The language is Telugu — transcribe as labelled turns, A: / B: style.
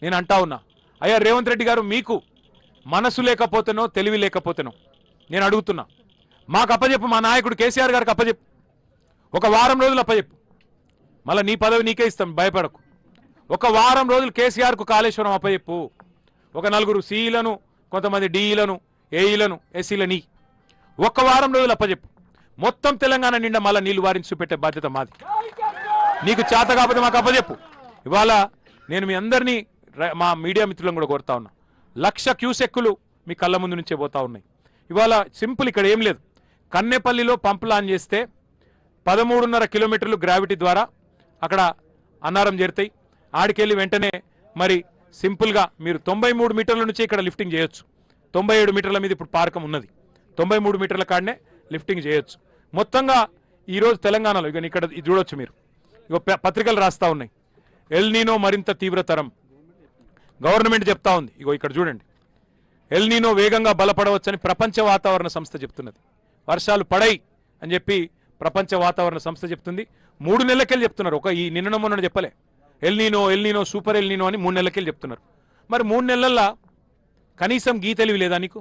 A: నేను అంటా ఉన్నా, అయ్యా రేవంత్ రెడ్డి గారు, మీకు మనసు లేకపోతేనో తెలివి లేకపోతేనో నేను అడుగుతున్నా, మాకు అప్పచెప్పు, మా నాయకుడు కేసీఆర్ గారికి అప్పచెప్పు, ఒక వారం రోజులు అప్పచెప్పు, మళ్ళీ నీ పదవి నీకే ఇస్తాం, భయపడకు. ఒక వారం రోజులు కేసీఆర్కు కాళేశ్వరం అప్పచెప్పు, ఒక నలుగురు సిఈలను, కొంతమంది డిఈలను, ఏఈలను, ఎస్సీలని ఒక్క వారం రోజులు అప్పచెప్పు. మొత్తం తెలంగాణ నిండా మళ్ళీ నీళ్లు వారించి చూపెట్టే బాధ్యత మాది. నీకు చేత కాకపోతే మాకు అప్పచెప్పు. ఇవాళ నేను మీ అందరినీ, మా మీడియా మిత్రులను కూడా కోరుతా ఉన్నా, 1,00,000 క్యూసెక్కులు మీ కళ్ళ ముందు నుంచే పోతా ఉన్నాయి. ఇవాళ సింపుల్, ఇక్కడ ఏం లేదు. కన్నెపల్లిలో పంప్ లాంచ్ చేస్తే 13.5 కిలోమీటర్లు గ్రావిటీ ద్వారా అక్కడ అన్నారం చేరుతాయి. ఆడికెళ్ళి వెంటనే మరి సింపుల్గా మీరు 93 మీటర్ల నుంచి ఇక్కడ లిఫ్టింగ్ చేయొచ్చు. 97 మీటర్ల మీద ఇప్పుడు పార్కం ఉన్నది. 93 మీటర్ల కాడనే లిఫ్టింగ్ చేయొచ్చు. మొత్తంగా ఈరోజు తెలంగాణలో ఇక ఇక్కడ చూడొచ్చు మీరు, ఇక పత్రికలు రాస్తా ఉన్నాయి, ఎల్ నీనో మరింత తీవ్రతరం. గవర్నమెంట్ చెప్తా ఉంది, ఇగో ఇక్కడ చూడండి, ఎల్ నీనో వేగంగా బలపడవచ్చని ప్రపంచ వాతావరణ సంస్థ చెప్తున్నది. వర్షాలు పడై అని చెప్పి ప్రపంచ వాతావరణ సంస్థ చెప్తుంది. 3 నెలలకెళ్ళి చెప్తున్నారు, ఒక ఈ నిన్న మొన్న చెప్పలే. ఎల్ నీనో సూపర్ ఎల్ నీనో అని 3 నెలలకెళ్ళి చెప్తున్నారు. మరి 3 నెలల్లో కనీసం గీ తెలివి లేదా నీకు?